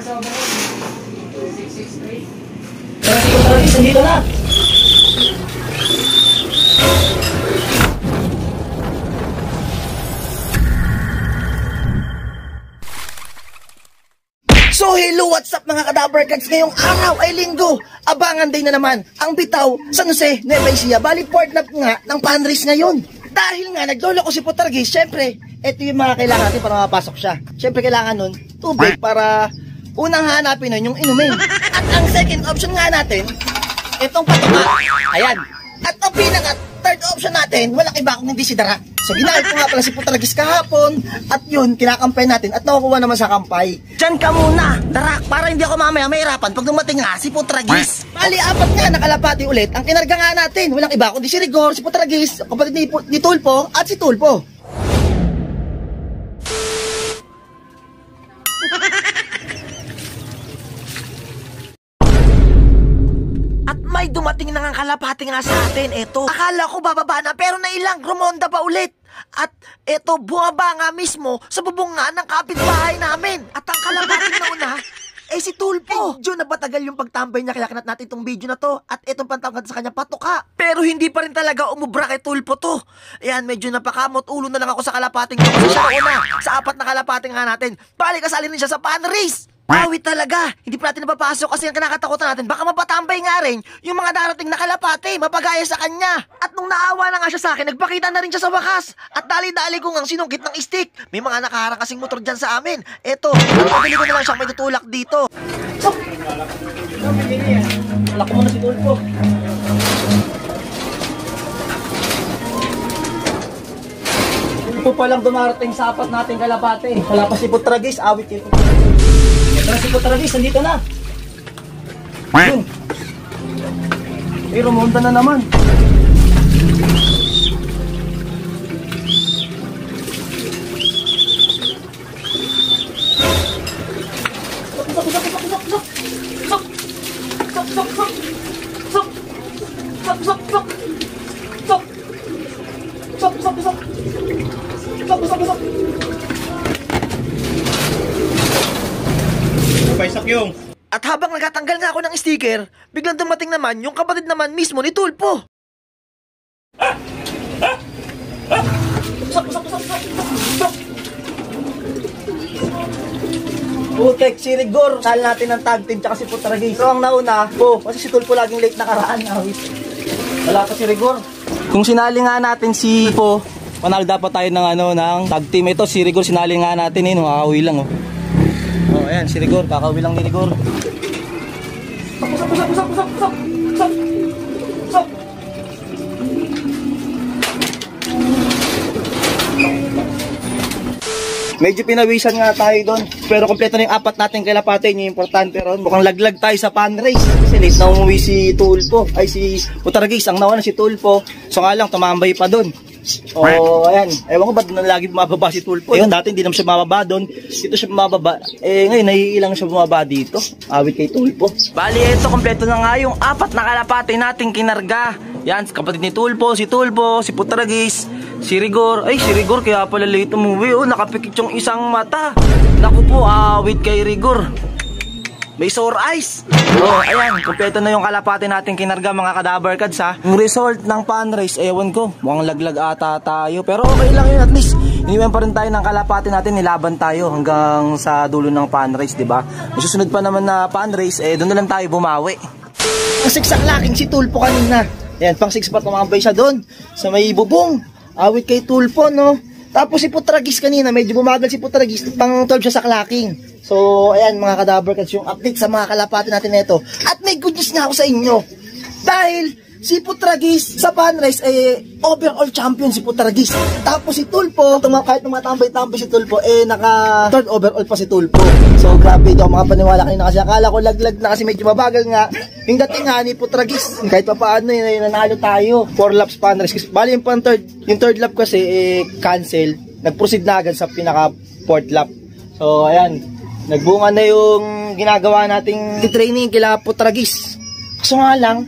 Nandito na. So hello, what's up mga Kadaver Cats? Ngayong araw ay linggo, abangan day na naman ang bitaw San Jose, Nueva Ecija. Bali port lap nga ng Panrace ngayon. Dahil nga nagdolo ko si Putargis, syempre, ito yung mga kailangan natin para mapasok siya. Syempre kailangan nun, tubig para unang hanapin nun yung inumin. At ang second option nga natin, itong patuka. Ayan. At ang third option natin, walang iba kung hindi si Darak. So ginamit ko nga pala si Putargis kahapon. At yun, kinakampay natin at nakukuha naman sa kampay. Diyan ka muna, Darak, para hindi ako mamaya mahirapan pag dumating nga si Putargis. Bali, apat nga nakalapati ulit. Ang kinarga nga natin, walang iba kundi si Rigor, si Putargis, kapatid ni Tulpo at si Tulpo. May dumating na nga kalapati nga sa atin. Eto, akala ko bababa na pero nailang, rumonda pa ulit. At eto, buwaba nga mismo sa bubong nga ng kapitbahay namin. At ang kalapati na una, si Tulpo. Medyo na batagal yung pagtambay niya kaya kinat natin itong video na to. At itong pantawag sa kanya patuka. Pero hindi pa rin talaga umubra kay Tulpo to. Ayan, medyo napakamot ulo na lang ako sa kalapating to. Kasi siya una, sa apat na kalapating nga natin. Bali kasali rin siya sa Panrace. Awit talaga, hindi pa natin napapasok kasi ang kinakatakutan natin, baka mapatambay nga rin yung mga darating na kalapate, mapagaya sa kanya. At nung naawa na nga siya sa akin, nagpakita na rin siya sa wakas. At dali-dali ko ngang sinungkit ng stick. May mga nakaharang kasing motor dyan sa amin. Eto, pabili ko na lang siyang may tutulak dito. So, wala ko muna si Tulpo. Tulpo pa lang dumarating sa apat nating kalapate. Wala pa si Putargis, awit yun. Ito si Putargis, nandito na. Yun. Pero rumonda na naman. At habang nagtatanggal nga ako ng sticker, biglang dumating naman yung kapatid naman mismo ni Tulpo. Putek, si Rigor, sal natin ng tag team tsaka si Putargis. So ang nauna, kasi si Tulpo laging late nakaraan. Wala pa si Rigor. Kung sinali nga natin si Po, panalo dapat tayo ng tag team. Ito si Rigor, sinali nga natin nakakawi lang Oh, ayan, si Rigor, kakauwi lang ni Rigor. Medyo pinawisan nga tayo doon. Pero kompleto na yung apat natin kalapate. Yung importante ron, mukhang laglag tayo sa Panrace. Kasi late na umuwi si Tulpo. Ay, si Putargis, ang nauna si Tulpo. So nga lang, tumambay pa doon. Ayan. Ewan ko ba't lagi bumababa si Tulpo. Ayun, dati hindi naman siya bumababa doon. Dito siya bumababa. Ngayon, naiilang siya bumababa dito. Awit kay Tulpo. Bali, ito, kompleto na nga yung apat na kalapate nating kinarga. Yan, kapatid ni Tulpo, si Putargis, si Rigor. Ay, si Rigor, kaya pala late umuwi. Nakapikit yung isang mata. Naku po, awit kay Rigor. May sore eyes. Ayan, kompleto na yung kalapate natin kinarga mga Kadaver Cats ha. Yung result ng Panrace, ewan ko, mukhang laglag ata tayo. Pero okay lang yun, at least iniwan pa rin tayo ng kalapate natin, nilaban tayo hanggang sa dulo ng Panrace, diba? Susunod pa naman na Panrace, doon na lang tayo bumawi. Ang siksak laking si Tulpo kanina. Ayan, pang 6 pa tumambay siya doon sa may bubong. Awit kay Tulpo, no? Tapos si Putargis kanina, medyo bumagal si Putargis, pang 12 siya sa clacking. So, ayan mga Kadaver Cats, yung update sa mga kalapate natin nito. At may good news nga ako sa inyo. Dahil si Putargis sa Panrace overall champion si Putargis. Tapos si Tulpo, kahit tumatambay-tambay si Tulpo, naka third overall pa si Tulpo. So, grabe ito, mga paniwala kanina kasi akala ko laglag na kasi medyo mabagal nga. Yung dating nga ni Putargis, kahit pa paano nanalo tayo. 4 laps Panrace. Bali yung third lap kasi cancel. Nag-proceed na agad sa pinaka 4th lap. So, ayan. Nagbunga na yung ginagawa nating training kila Putargis. Kaso nga lang,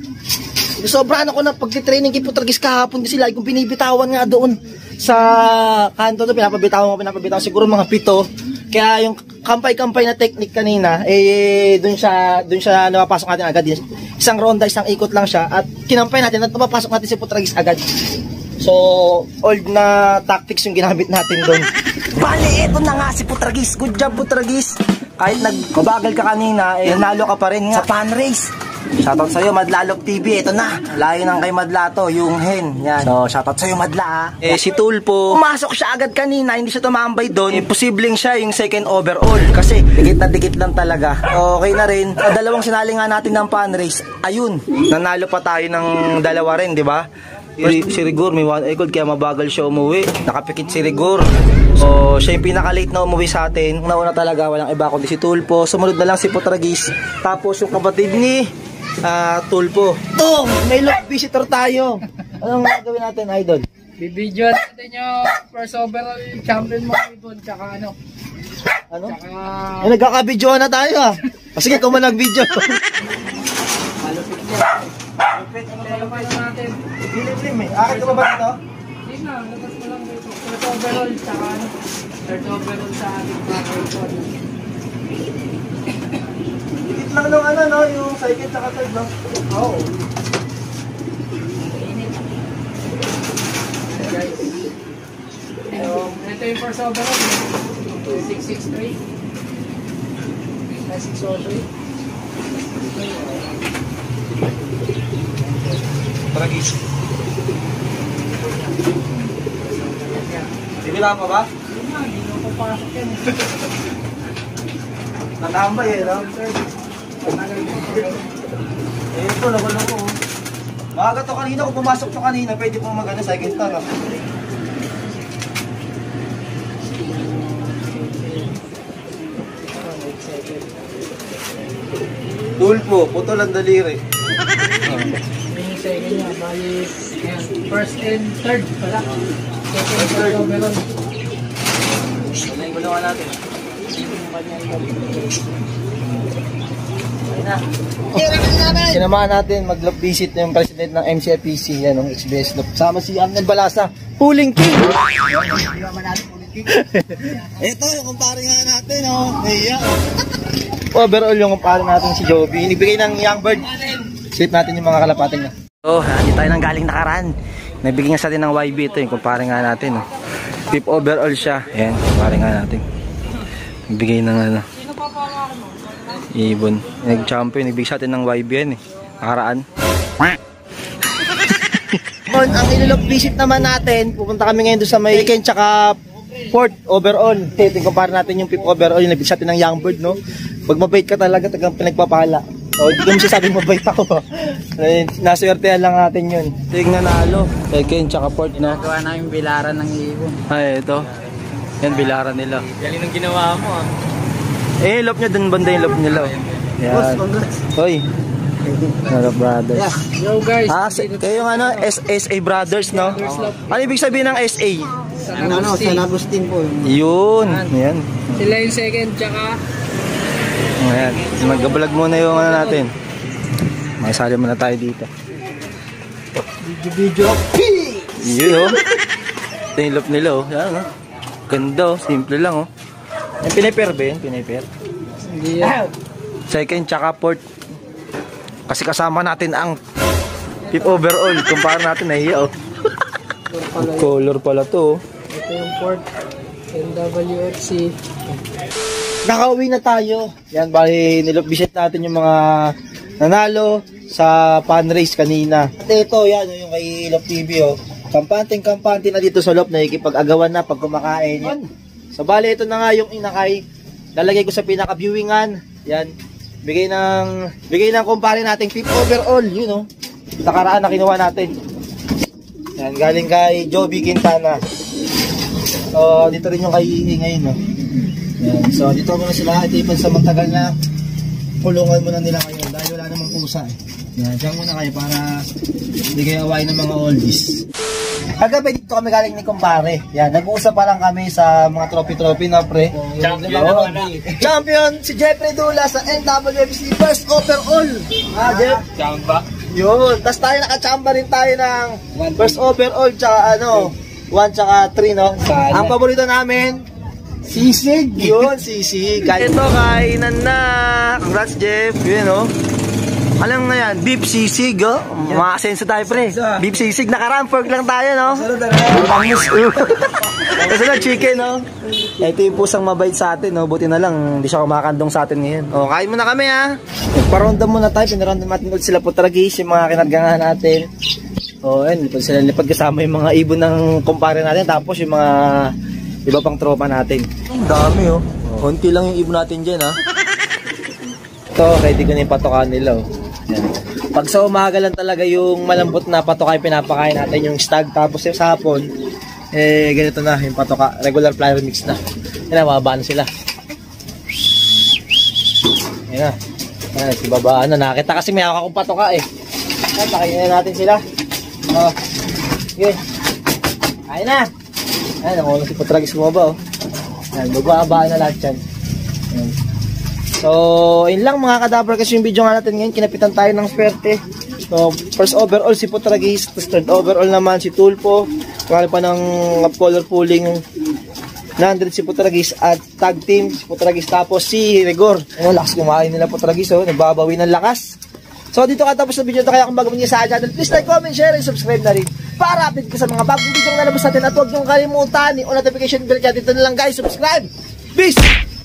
sobrang ako na pag-training kay Putargis kahapon kasi lagi kong binibitawan nga doon sa kanto to, pinapabitawan. Siguro mga 7. Kaya yung kampay-kampay na technique kanina, dun siya napapasok natin agad. Isang ronda, isang ikot lang siya, at kinampay natin at napapasok natin si Putragis agad. So, old na tactics yung ginamit natin doon. Bale, eto na nga si Putragis. Good job, Putragis. Kahit nagbabagal ka kanina, nanalo ka pa rin nga sa pan race. Shoutout sa'yo, Madlalog TV. Ito na, layo ng kay Madla to, yung hen. Yan. So, shoutout sa'yo, Madla. Si Tulpo, pumasok siya agad kanina, hindi siya tumambay doon. Posibleng siya yung second overall. Kasi, dikit na dikit lang talaga. Okay na rin. Dalawang sinali nga natin ng pan race. Ayun, nanalo pa tayo ng dalawa rin, di ba? Si Rigor, may 1 gold, kaya mabagal siya umuwi. Nakapikit si Rigor. So, siya yung pinaka-late na umuwi sa atin. Una-una talaga, walang iba kundi si Tulpo. Sumunod na lang si Putragis. Tapos yung kapatid ni Tulpo. May lock visitor tayo. Anong gagawin natin, Idol? Bibidyo natin yung first overall champion mo, Ibon, tsaka ano? Ano? Nagkaka-video na tayo Sige, kung man nag-video. Malupit niya. Malupit, ano pa natin? Akit ka ba ito? Hindi na, labas mo lang dito. First overall, tsaka ano? Third overall sa ating platform. Dikit lang nung ano, no? Yung second tsaka third, no? Oo. Guys. Ito yung first overall. 663. 603. Putragis. Sibila pa ba? Hindi na papasok yan. Natambay no? Ito, nagulo ko. Maaga to kanina, kung pumasok to kanina, pwede pong mag-ano, second star. Tulpo, putol ang daliri. Yung second niya, bali, first and third pala. Second, third overall. Ano yung gulawa natin? Sinamahan natin mag-love visit yung president ng MCFPC, yan, ng XBS Love. Sama si Arnel Balasa, Pulling King. Ito yung kumpare nga natin, overall yung kumpare natin si Joby. Inibigay ng Young Bird. Slip natin yung mga kalapatin niya. Hindi tayo nang galing nakaraan. Nabigyan sa atin ng YB ito, yung kumpare nga natin. Fifth overall siya. Ayan, kumpare nga natin. Nagbigay ng ano. Ibon. Nag-champion, nagbigay sa atin ng YB yan nakaraan. Ang ilulog visit naman natin, pupunta kami ngayon doon sa may weekend tsaka fourth overall. Kumpare natin yung fifth overall, yung nagbigay sa atin ng Young Bird, no? Pag mabait ka talaga, tagang pinagpapala. Hindi ko masasabing mabait ako. Naswertehan lang natin yun. Ito yung nanalo. Second tsaka fourth. Ginagawa namin bilaran ng ibon. Ay, ito. Yan, bilaran nila. Galing ng ginawa mo love nyo dun banda yung love nila. Yan. Hoy. Hello, brothers. Yo guys. Kayo yung ano, SA Brothers, no? Ano ibig sabihin ng SA? San Agustin po. Yun. Yan. Sila yung second tsaka ayan, mag-vlog muna yung ano natin. Makisali muna tayo dito. Video. Yun Ito yung love nila Yan Ganda simple lang Yung pinaper ba yun? Pinaper? Hindi yan. Second tsaka fourth. Kasi kasama natin ang fifth overall. Kumpara natin nahiya Color pala to Ito yung fourth NWFC. Nakauwi na tayo. Yan, bali nilog-visit natin yung mga nanalo sa pan race kanina. At ito, yan, yung kay Love TV, Kampante na dito sa loob, nakikipag-agawan na pag kumakain. Yan. So, bali, ito na nga yung inakay. Lalagay ko sa pinaka-viewingan. Yan. Bigay ng kumpare nating 5th overall, nakaraan na kinuha natin. Yan, galing kay Joby Quintana. So, dito rin yung kay Ihi ngayon, Yan. So, dito muna sila. Ito yung pansamantagal na kulungan muna nila ngayon dahil wala namang pusa Yan, diyan muna kayo para hindi kayo awayin ng mga oldies. Kagabi dito kami galing ni kumpare. Yan, nag-uusap pa lang kami sa mga trophy na pre. Champion si Jeffrey Dula sa NWFC first overall. Jeff? Chamba? Yun. Tapos tayo nakachamba rin tayo ng first overall tsaka 1 tsaka 3, no? Ang paborito namin, Sisig! Yun, sisig. Ito, kainan na. Congrats, Jeff. Yun, oh. Alam nga yan, beef sisig, oh. Makasenso tayo, pre. Beef sisig, nakarampork lang tayo, no? Kasi na, chicken, no? Ito yung pusang mabait sa atin, no? Buti na lang, hindi siya kumakandong sa atin ngayon. O, kain muna kami, ha? Paronda muna tayo, pinarondam natin ulit sila Putragis, yung mga kinargangahan natin. O, yun, lipad kasama yung mga ibon ng kumpare natin, tapos yung mga iba pang tropa natin. Ang dami, oh. Konti lang yung ibon natin dyan, ha? Ito, ready ko na yung patokan nila, oh. Yan. Pag sa umaga lang talaga yung malambot na patoka yung pinapakain natin, yung stag, tapos yung sa hapon, eh, ganito na, yung patoka, regular flyer mix na. Yan na, mababa na sila. Yan na. Yan, si babaan na. Nakita kasi may hawak akong patoka, eh. Yan, pakainin na natin sila. Oh. Okay. Kain na. Yan, ako na si Putragis bumaba, oh. Yan, babaan na lahat yan. Yan. So, yun lang mga kadabar kasi yung video nga natin ngayon, kinapitan tayo ng swerte. So, first overall si Putragis, tapos third overall naman si Tulpo. Kaya pa ng color pooling 900 si Putragis at tag team si Putragis, tapos si Rigor. Ano, lakas kumain nila Putragis, oh, nagbabawi ng lakas. So, dito katapos na video ito, kaya kung bago niyo sa channel, please like, comment, share, and subscribe na rin para update ka sa mga bagong video na nalabas natin. At huwag niyong kalimutan yung notification bell, kaya dito na lang guys, subscribe. Peace!